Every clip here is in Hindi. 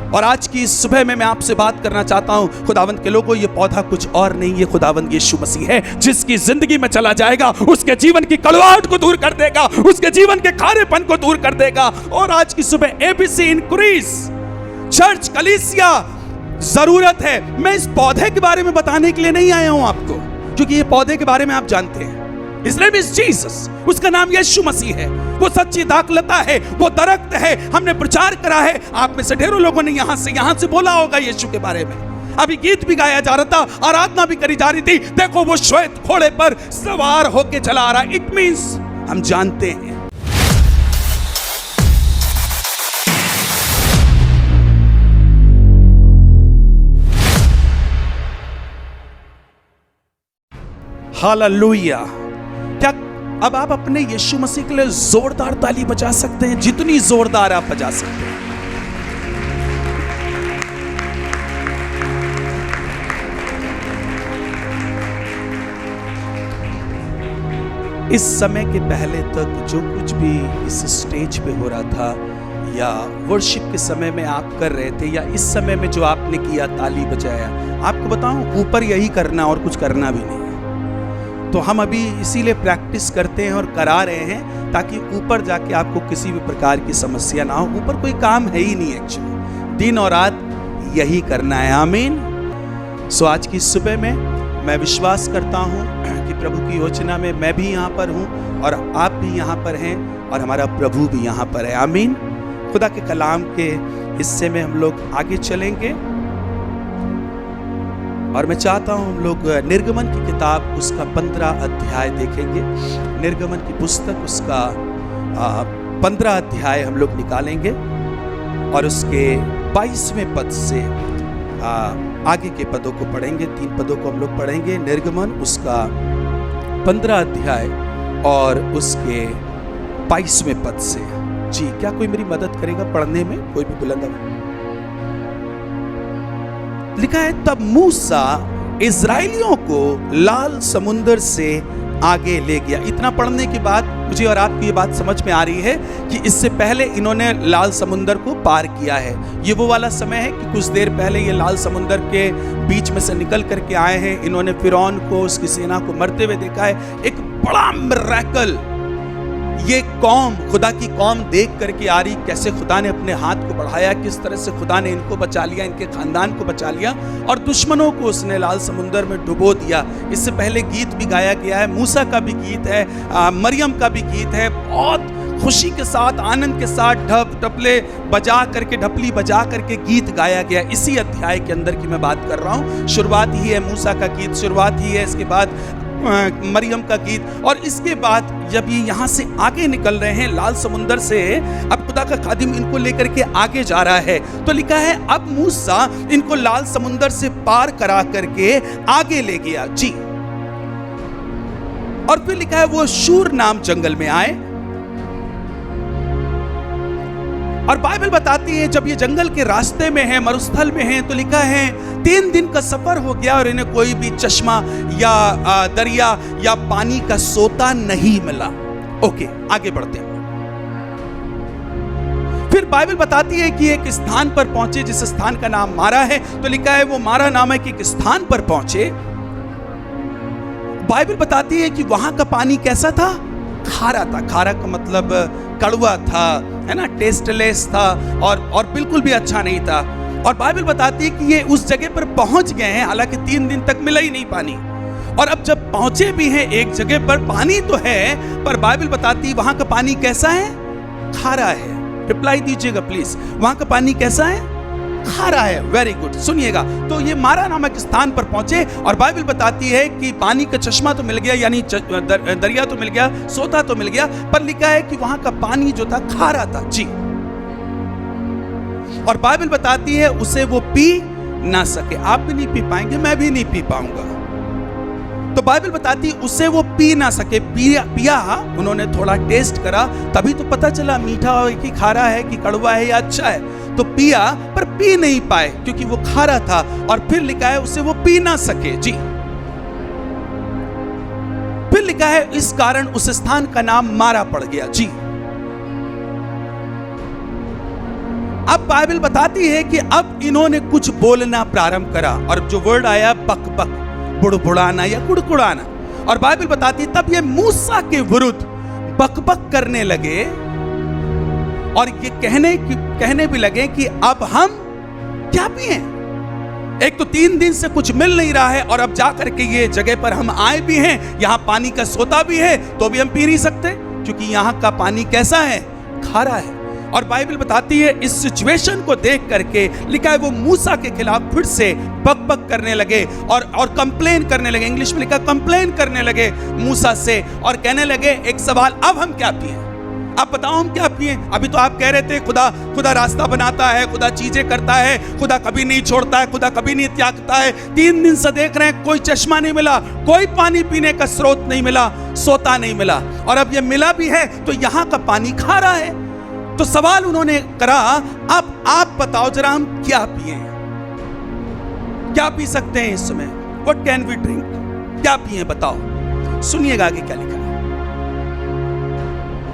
और आज की इस सुबह में मैं आपसे बात करना चाहता हूं, खुदावंद के लोगों, ये पौधा कुछ और नहीं, ये खुदावंद यीशु मसीह है, जिसकी जिंदगी में चला जाएगा उसके जीवन की कड़वाहट को दूर कर देगा, उसके जीवन के खारेपन को दूर कर देगा। और आज की सुबह एबीसी इंक्रीज चर्च कलीसिया जरूरत है। मैं इस पौधे के बारे में बताने के लिए नहीं आया हूं आपको, क्योंकि ये पौधे के बारे में आप जानते हैं। His name is Jesus, उसका नाम यीशु मसीह है। वो सच्ची दाखलता है, वो दरख्त है। हमने प्रचार करा है, आप में से ढेरों लोगों ने यहां से बोला होगा यीशु के बारे में। अभी गीत भी गाया जा रहा था, आराधना भी करी जा रही थी। देखो वो श्वेत घोड़े पर सवार होके चला आ रहा है। इट मींस हम जानते हैं। हालेलुया। क्या अब आप अपने यीशु मसीह के लिए जोरदार ताली बजा सकते हैं? जितनी जोरदार आप बजा सकते हैं। इस समय के पहले तक जो कुछ भी इस स्टेज पे हो रहा था, या वर्शिप के समय में आप कर रहे थे, या इस समय में जो आपने किया, ताली बजाया, आपको बताऊं, ऊपर यही करना और कुछ करना भी नहीं। तो हम अभी इसीलिए प्रैक्टिस करते हैं और करा रहे हैं, ताकि ऊपर जाके आपको किसी भी प्रकार की समस्या ना हो। ऊपर कोई काम है ही नहीं एक्चुअली, दिन और रात यही करना है। आमीन। सो आज की सुबह में मैं विश्वास करता हूँ कि प्रभु की योजना में मैं भी यहाँ पर हूँ और आप भी यहाँ पर हैं और हमारा प्रभु भी यहाँ पर है। आमीन। खुदा के कलाम के हिस्से में हम लोग आगे चलेंगे और मैं चाहता हूं हम लोग निर्गमन की किताब उसका 15 अध्याय देखेंगे। निर्गमन की पुस्तक उसका 15 अध्याय हम लोग निकालेंगे और उसके 22वें पद से आगे के पदों को पढ़ेंगे। 3 पदों को हम लोग पढ़ेंगे। निर्गमन उसका 15 अध्याय और उसके 22वें पद से। जी, क्या कोई मेरी मदद करेगा पढ़ने में? कोई भी बुलंद। लिखा है, तब मूसा इजराइलियों को लाल समुंदर से आगे ले गया। इतना पढ़ने के बाद मुझे और आपको ये बात समझ में आ रही है कि इससे पहले इन्होंने लाल समुंदर को पार किया है। ये वो वाला समय है कि कुछ देर पहले ये लाल समुंदर के बीच में से निकल करके आए हैं। इन्होंने फिरौन को, उसकी सेना को मरते हुए देखा है। एक बड़ा मिरेकल ये कौम, खुदा की कौम देख करके आ रही, कैसे खुदा ने अपने हाथ को बढ़ाया, किस तरह से खुदा ने इनको बचा लिया, इनके खानदान को बचा लिया और दुश्मनों को उसने लाल समुंदर में डुबो दिया। इससे पहले गीत भी गाया गया है, मूसा का भी गीत है, मरियम का भी गीत है। बहुत खुशी के साथ, आनंद के साथ ढपले बजा करके, ढपली बजा करके गीत गाया गया। इसी अध्याय के अंदर की मैं बात कर रहा हूँ। शुरुआत ही है मूसा का गीत, शुरुआत ही है, इसके बाद मरियम का गीत। और इसके बाद जब ये यहाँ से आगे निकल रहे हैं लाल समुंदर से, अब खुदा का खादिम इनको लेकर के आगे जा रहा है। तो लिखा है, अब मूसा इनको लाल समुंदर से पार करा करके आगे ले गया। जी, और फिर लिखा है, वो शूर नाम जंगल में आए। और बाइबल बताती है, जब ये जंगल के रास्ते में है, मरुस्थल में है, तो लिखा है 3 दिन का सफर हो गया और इन्हें कोई भी चश्मा या दरिया या पानी का सोता नहीं मिला। ओके, आगे बढ़ते हैं। फिर बाइबल बताती है कि एक स्थान पर पहुंचे, जिस स्थान का नाम मारा है। तो लिखा है, वो मारा नामक एक स्थान पर पहुंचे। बाइबल बताती है कि वहां का पानी कैसा था? खारा था। खारा का मतलब कड़वा था, है ना, टेस्टलेस था और बिल्कुल भी अच्छा नहीं था। और बाइबल बताती है कि ये उस जगह पर पहुंच गए हैं, हालांकि 3 दिन तक मिला ही नहीं पानी। और अब जब पहुंचे भी हैं एक जगह पर, पानी तो है, पर बाइबल बताती है वहां का पानी कैसा है? खारा है। रिप्लाई दीजिएगा प्लीज, वहां का पानी कैसा है? खारा है। वेरी गुड, सुनिएगा। तो ये मारा नामक स्थान पर पहुंचे और बाइबल बताती है कि पानी का चश्मा तो मिल गया, यानी दरिया तो मिल गया, सोता तो मिल गया, पर लिखा है कि वहां का पानी जो था खारा था। जी, और बाइबल बताती है उसे वो पी ना सके। आप भी नहीं पी पाएंगे, मैं भी नहीं पी पाऊंगा। तो बाइबल बताती है उसे वो पी ना सके। पिया उन्होंने, थोड़ा टेस्ट करा, तभी तो पता चला मीठा कि खारा है कि कड़वा है या अच्छा है। तो पिया, पर पी नहीं पाए क्योंकि वो खारा था। और फिर लिखा है उसे वो पी ना सके। जी, फिर लिखा है इस कारण उस स्थान का नाम मारा पड़ गया। जी, अब बाइबल बताती है कि अब इन्होंने कुछ बोलना प्रारंभ करा, और जो वर्ड आया बक बक, बुड़बुड़ाना या कुड़कुड़ाना, और बाइबल बताती है तब ये मूसा के विरुद्ध बक बक करने लगे और ये कहने भी लगे कि अब हम क्या पिएं? एक तो 3 दिन से कुछ मिल नहीं रहा है, और अब जाकर के ये जगह पर हम आए भी हैं, यहाँ पानी का सोता भी है, तो भी हम पी नहीं सकते, क्योंकि यहाँ का पानी कैसा है? खारा है। और बाइबल बताती है इस सिचुएशन को देख करके लिखा है वो मूसा के खिलाफ फिर से बक बक करने लगे और कंप्लेन करने लगे। इंग्लिश में लिखा कंप्लेन करने लगे मूसा से, और कहने लगे एक सवाल, अब हम क्या पिएं? अब बताओ हम क्या पिएं? अभी तो आप कह रहे थे खुदा रास्ता बनाता है, खुदा चीजें करता है, खुदा कभी नहीं छोड़ता है, खुदा कभी नहीं त्यागता है। 3 दिन से देख रहे हैं कोई चश्मा नहीं मिला, कोई पानी पीने का स्रोत नहीं मिला, सोता नहीं मिला, और अब ये मिला भी है तो यहाँ का पानी खारा है। तो सवाल उन्होंने करा, अब आप बताओ जरा हम क्या पिएं? क्या पी सकते हैं इस समय? What can we drink? क्या पिएं बताओ? सुनिएगा आगे क्या लिखा है।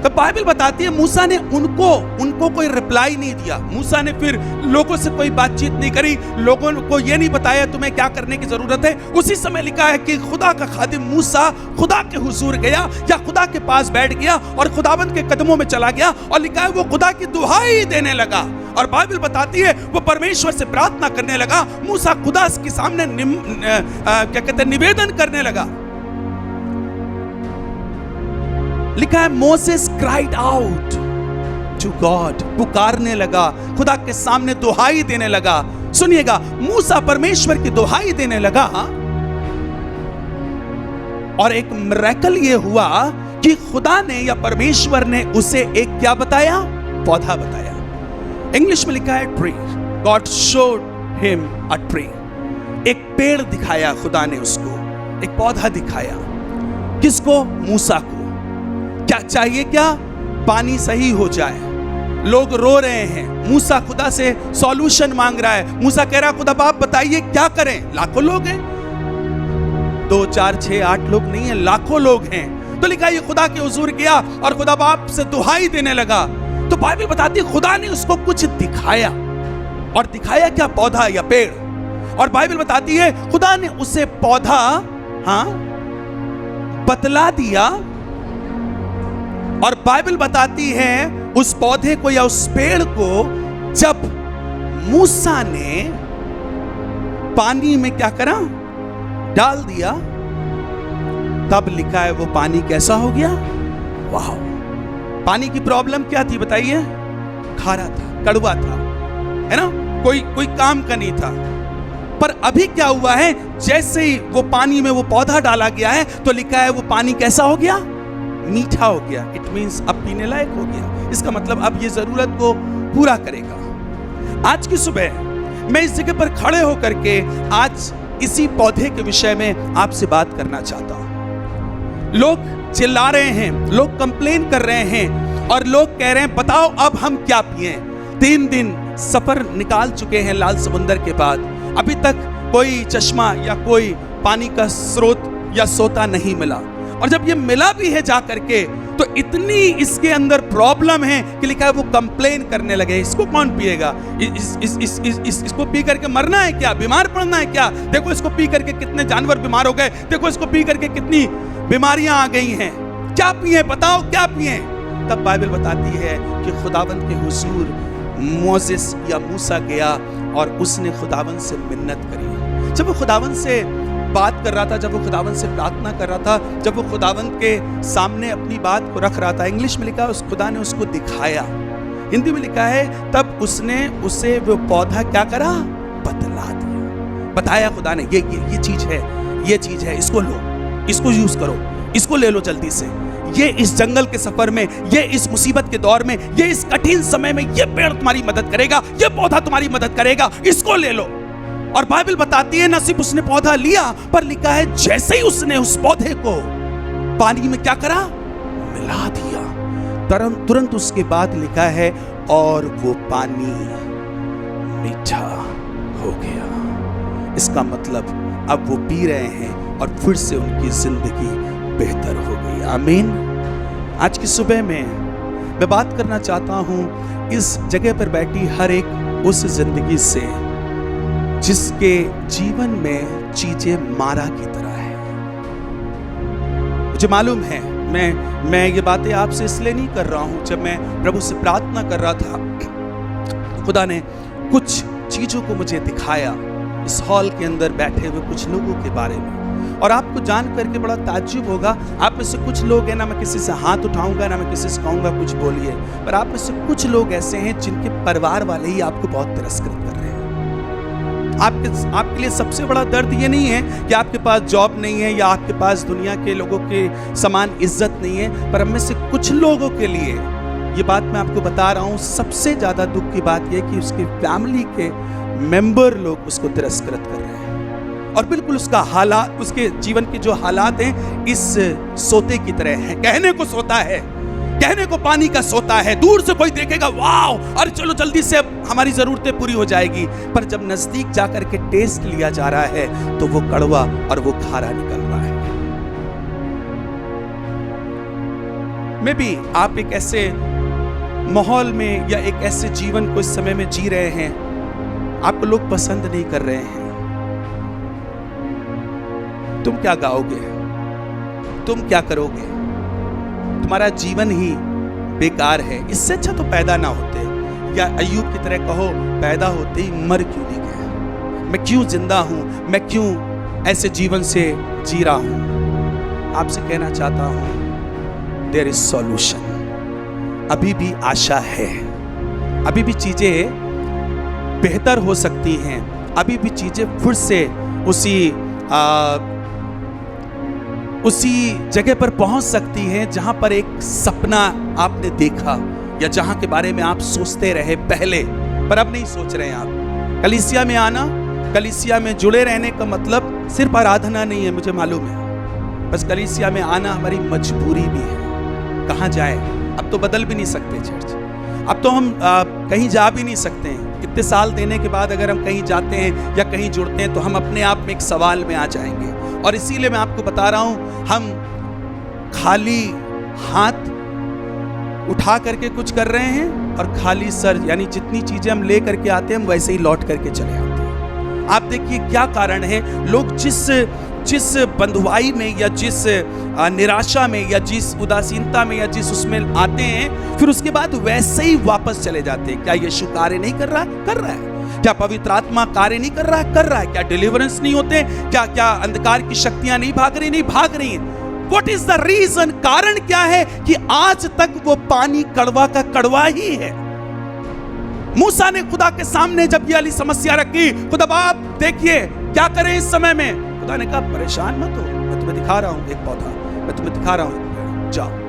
तो बाइबल बताती है मूसा ने उनको कोई रिप्लाई नहीं दिया। मूसा ने फिर लोगों से कोई बातचीत नहीं करी, लोगों को यह नहीं बताया तुम्हें क्या करने की जरूरत है। उसी समय लिखा है कि खुदा का खादिम मूसा खुदा के हुजूर गया या खुदा के पास बैठ गया और खुदाबंद के कदमों में चला गया, और लिखा है वो खुदा की दुहाई देने लगा। और बाइबल बताती है वो परमेश्वर से प्रार्थना करने लगा। मूसा खुदा के सामने निवेदन करने लगा। लिखा है Moses cried out to God, पुकारने लगा, खुदा के सामने दुहाई देने लगा। सुनिएगा, मूसा परमेश्वर की दुहाई देने लगा, और एक मिरेकल ये हुआ कि खुदा ने या परमेश्वर ने उसे एक क्या बताया? पौधा बताया। इंग्लिश में लिखा है tree, God showed him a tree. एक पेड़ दिखाया खुदा ने उसको, एक पौधा दिखाया। किसको? मूसा को। क्या चाहिए? क्या? पानी सही हो जाए। लोग रो रहे हैं, मूसा खुदा से सॉल्यूशन मांग रहा है। मूसा कह रहा है खुदा बाप बताइए क्या करें? लाखों लोग हैं, 2 4 6 8 लोग नहीं है, लाखों लोग हैं। तो लिखा ये खुदा के हुजूर गया और खुदा बाप से दुहाई देने लगा। तो बाइबल बताती है खुदा ने उसको कुछ दिखाया, और दिखाया क्या? पौधा या पेड़। और बाइबल बताती है खुदा ने उसे पौधा बतला दिया, और बाइबल बताती है उस पौधे को या उस पेड़ को जब मूसा ने पानी में क्या करा? डाल दिया, तब लिखा है वो पानी कैसा हो गया? वाह! पानी की प्रॉब्लम क्या थी बताइए? खारा था, कड़वा था, है ना, कोई काम का नहीं था। पर अभी क्या हुआ है? जैसे ही वो पानी में वो पौधा डाला गया है तो लिखा है वो पानी कैसा हो गया? मीठा हो गया। इट मींस अब पीने लायक हो गया। इसका मतलब अब ये जरूरत को पूरा करेगा। आज की सुबह मैं इस जगह पर खड़े होकर के आज इसी पौधे के विषय में आपसे बात करना चाहता हूं। लोग चिल्ला रहे हैं, लोग कंप्लेन कर रहे हैं, और लोग कह रहे हैं बताओ अब हम क्या पिएं? 3 दिन सफर निकाल चुके हैं लाल समुंदर के बाद, अभी तक कोई चश्मा या कोई पानी का स्रोत या सोता नहीं मिला, और जब ये मिला भी है जा करके तो इतनी इसके अंदर प्रॉब्लम है कि लिखा है वो कंप्लेन करने लगे। इसको कौन पिएगा? इसको पी करके मरना है क्या? बीमार पड़ना है क्या? देखो इसको पी करके कितने जानवर बीमार हो गए, देखो इसको पी करके कितनी बीमारियां आ गई हैं। क्या पिए? बताओ क्या पिए? तब बाइबल बताती है कि खुदावंद के हुजूर मोसेस या मूसा गया और उसने खुदावंद से मिन्नत करी। जब वो खुदावंद से बात कर रहा था, जब वो खुदावंद से प्रार्थना कर रहा था, जब वो खुदावंद के सामने अपनी बात को रख रहा था, इंग्लिश में लिखा उस खुदा ने उसको दिखाया, हिंदी में लिखा है तब उसने उसे वो पौधा क्या करा? बतला दिया, बताया खुदा ने ये चीज है, ये चीज है, इसको लो, इसको यूज करो, इसको ले लो जल्दी से। ये इस जंगल के सफर में, ये इस मुसीबत के दौर में, ये इस कठिन समय में ये पेड़ तुम्हारी मदद करेगा, ये पौधा तुम्हारी मदद करेगा, इसको ले लो। और बाइबल बताती है न सिर्फ उसने पौधा लिया, पर लिखा है जैसे ही उसने उस पौधे को पानी में क्या करा? मिला दिया, तुरंत उसके बाद लिखा है और वो पानी मीठा हो गया। इसका मतलब अब वो पी रहे हैं और फिर से उनकी जिंदगी बेहतर हो गई। आमीन। आज की सुबह में मैं बात करना चाहता हूं इस जगह पर बैठी हर एक उस जिंदगी से जिसके जीवन में चीजें मारा की तरह है। मुझे मालूम है, मैं ये बातें आपसे इसलिए नहीं कर रहा हूं। जब मैं प्रभु से प्रार्थना कर रहा था, खुदा ने कुछ चीजों को मुझे दिखाया इस हॉल के अंदर बैठे हुए कुछ लोगों के बारे में। और आपको जान करके बड़ा ताज्जुब होगा, आप में से कुछ लोग हैं, ना मैं किसी से हाथ उठाऊंगा ना मैं किसी से कहूंगा कुछ बोलिए, पर आप में से कुछ लोग ऐसे हैं जिनके परिवार वाले ही आपको बहुत तिरस्कृत कर रहे हैं। आपके लिए सबसे बड़ा दर्द ये नहीं है कि आपके पास जॉब नहीं है या आपके पास दुनिया के लोगों के समान इज्जत नहीं है, पर हम में से कुछ लोगों के लिए ये बात मैं आपको बता रहा हूँ, सबसे ज्यादा दुख की बात यह कि उसकी फैमिली के मेंबर लोग उसको तिरस्कृत कर रहे हैं। और बिल्कुल उसका हालात, उसके जीवन के जो हालात हैं इस सोते की तरह हैं। कहने को सोता है, कहने को पानी का सोता है, दूर से कोई देखेगा वाओ, अरे चलो जल्दी से अब हमारी जरूरतें पूरी हो जाएगी, पर जब नजदीक जाकर के टेस्ट लिया जा रहा है तो वो कड़वा और वो खारा निकल रहा है। मैं भी आप एक ऐसे माहौल में या एक ऐसे जीवन को इस समय में जी रहे हैं, आपको लोग पसंद नहीं कर रहे हैं। तुम क्या गाओगे, तुम क्या करोगे, तुम्हारा जीवन ही बेकार है। इससे अच्छा तो पैदा ना होते, या अय्यूब की तरह कहो पैदा होते ही मर क्यों नहीं गए, मैं क्यों जिंदा हूं, मैं क्यों ऐसे जीवन से जी रहा हूं। आपसे कहना चाहता हूं देयर इज सॉल्यूशन। अभी भी आशा है, अभी भी चीजें बेहतर हो सकती हैं, अभी भी चीजें फिर से उसी जगह पर पहुंच सकती हैं जहां पर एक सपना आपने देखा या जहां के बारे में आप सोचते रहे पहले, पर अब नहीं सोच रहे हैं आप। कलीसिया में आना, कलीसिया में जुड़े रहने का मतलब सिर्फ आराधना नहीं है, मुझे मालूम है, बस कलीसिया में आना हमारी मजबूरी भी है। कहां जाए, अब तो बदल भी नहीं सकते चर्च, अब तो हम कहीं जा भी नहीं सकते हैं। इतने साल देने के बाद अगर हम कहीं जाते हैं या कहीं जुड़ते हैं तो हम अपने आप में एक सवाल में आ जाएंगे। और इसीलिए मैं आपको बता रहा हूं, हम खाली हाथ उठा करके कुछ कर रहे हैं और खाली सर, यानी जितनी चीजें हम ले करके आते हैं हम वैसे ही लौट करके चले आते हैं। आप देखिए क्या कारण है, लोग जिस बंधुआई में या जिस निराशा में या जिस उदासीनता में या जिस उसमें आते हैं, फिर उसके बाद वैसे ही वापस चले जाते हैं। क्या यीशु कार्य नहीं कर रहा है? कर रहा है। क्या पवित्र आत्मा कार्य नहीं कर रहा है? कर रहा है। क्या डिलीवरेंस नहीं होते? क्या अंधकार की शक्तियां नहीं भाग रही? नहीं भाग रही हैं। What is the reason? कारण क्या है कि आज तक वो पानी कड़वा का कड़वा ही है। मूसा ने खुदा के सामने जब ये वाली समस्या रखी, खुदा बाप देखिए क्या करें इस समय में, खुदा ने कहा परेशान मत हो, मैं तुम्हें दिखा रहा हूं एक पौधा, मैं तुम्हें दिखा रहा हूं, जाओ।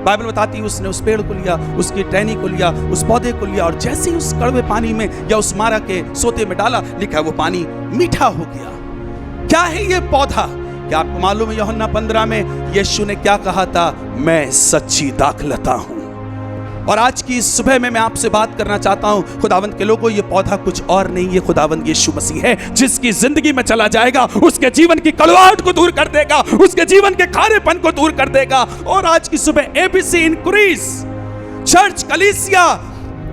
बाइबल बताती है उसने उस पेड़ को लिया, उसकी टहनी को लिया, उस पौधे को लिया, और जैसे ही उस कड़वे पानी में या उस मारा के सोते में डाला, लिखा वो पानी मीठा हो गया। क्या है ये पौधा? क्या आपको मालूम है यूहन्ना 15 में यीशु ने क्या कहा था? मैं सच्ची दाखलता हूं। और आज की सुबह में मैं आपसे बात करना चाहता हूं, खुदावंद के लोगों, ये पौधा कुछ और नहीं, ये खुदावंद यीशु मसीह है, जिसकी जिंदगी में चला जाएगा उसके जीवन की कड़वाहट को दूर कर देगा, उसके जीवन के खारेपन को दूर कर देगा। और आज की सुबह एबीसी इंक्रीज चर्च कलीसिया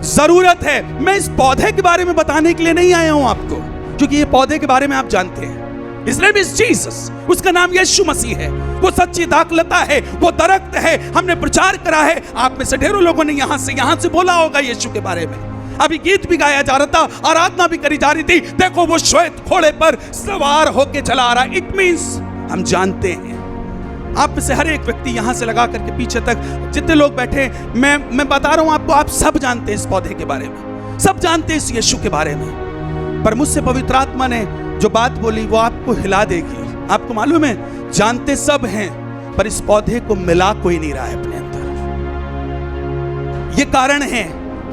जरूरत है। मैं इस पौधे के बारे में बताने के लिए नहीं आया हूं आपको, क्योंकि ये पौधे के बारे में आप जानते हैं। His name is Jesus, उसका नाम यीशु मसीह है, वो सच्ची दाखलता है, वो दरख्त है। हमने प्रचार करा है, आप में से ढेरों लोगों ने यहाँ से बोला होगा यीशु के बारे में। अभी गीत भी गाया जा रहा था, आराधना भी करी जा रही थी, देखो वो श्वेत घोड़े पर सवार होके चला आ रहा है। इट मींस हम जानते हैं। आप में से हर एक व्यक्ति यहाँ से लगा करके पीछे तक जितने लोग बैठे, मैं बता रहा हूँ आपको, आप सब जानते हैं इस पौधे के बारे में, सब जानते हैं इस यीशु के बारे में। पर मुझसे पवित्र आत्मा ने जो बात बोली वो आपको हिला देगी। आपको मालूम है, जानते सब हैं, पर इस पौधे को मिला कोई नहीं रहा है अपने अंदर। ये कारण है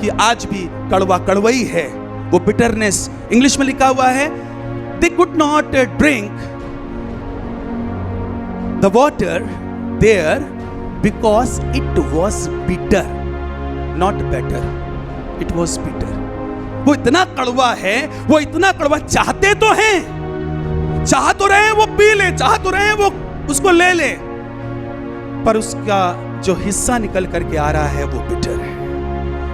कि आज भी कड़वा कड़वई है, वो बिटरनेस। इंग्लिश में लिखा हुआ है, they could not drink the water there because it was bitter, not better, it was bitter. वो इतना कड़वा है, वो इतना कड़वा, चाहते तो हैं, चाह तो रहे हैं वो पी ले, चाह तो रहे हैं वो उसको ले ले, पर उसका जो हिस्सा निकल करके आ रहा है वो बिटर है।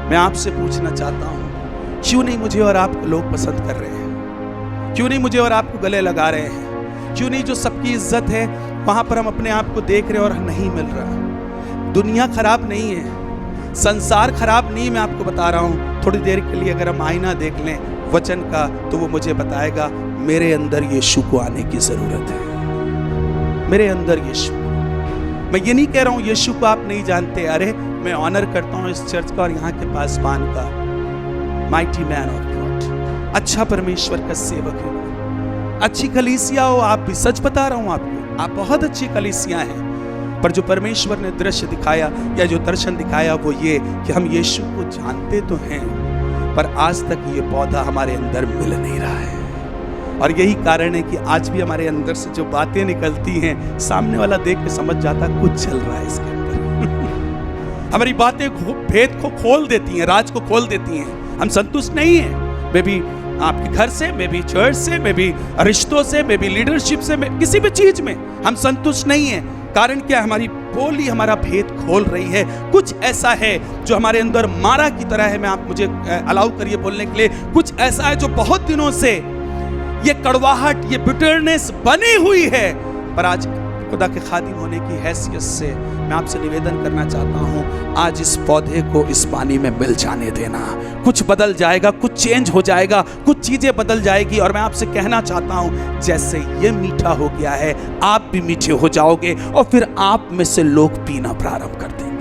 मैं आपसे पूछना चाहता हूँ, क्यों नहीं मुझे और आपको लोग पसंद कर रहे हैं? क्यों नहीं मुझे और आपको गले लगा रहे हैं? क्यों नहीं जो सबकी इज्जत है वहां पर हम अपने आप को देख रहे हैं और नहीं मिल रहा? दुनिया खराब नहीं है, संसार खराब नहीं, मैं आपको बता रहा हूं। थोड़ी देर के लिए अगर हम आईना देख लें वचन का, तो वो मुझे बताएगा मेरे अंदर यीशु को आने की जरूरत है। मेरे अंदर यीशु, मैं ये नहीं कह रहा हूं यीशु को आप नहीं जानते। अरे मैं ऑनर करता हूं इस चर्च का और यहाँ के पासवान का, माइटी मैन ऑफ गॉड, अच्छा परमेश्वर का सेवक है, अच्छी कलीसिया हो आप भी। सच बता रहा हूं आपको, आप बहुत अच्छी कलीसिया हैं, पर जो परमेश्वर ने दृश्य दिखाया या जो दर्शन दिखाया वो ये कि हम यीशु को जानते तो हैं, पर आज तक ये पौधा हमारे अंदर मिल नहीं रहा है। और यही कारण है कि आज भी हमारे अंदर से जो बातें निकलती हैं, सामने वाला देख के समझ जाता कुछ चल रहा है इसके अंदर। हमारी बातें भेद को खोल देती हैं, राज को खोल देती हैं। हम संतुष्ट नहीं हैं, मे बी आपके घर से, मे बी चर्च से, मे बी रिश्तों से, मे बी लीडरशिप से, किसी भी चीज में हम संतुष्ट नहीं हैं। कारण क्या? हमारी बोली हमारा भेद खोल रही है। कुछ ऐसा है जो हमारे अंदर मारा की तरह है। मैं आप मुझे अलाउ करिए बोलने के लिए। कुछ ऐसा है जो बहुत दिनों से ये कड़वाहट, ये बिटरनेस बनी हुई है, पर आज खुदा के खादिम होने की हैसियत से मैं आपसे निवेदन करना चाहता हूं, आज इस पौधे को इस पानी में मिल जाने देना। कुछ बदल जाएगा, कुछ चेंज हो जाएगा, कुछ चीजें बदल जाएगी। और मैं आपसे कहना चाहता हूं, जैसे ये मीठा हो गया है, आप भी मीठे हो जाओगे और फिर आप में से लोग पीना प्रारंभ कर देंगे।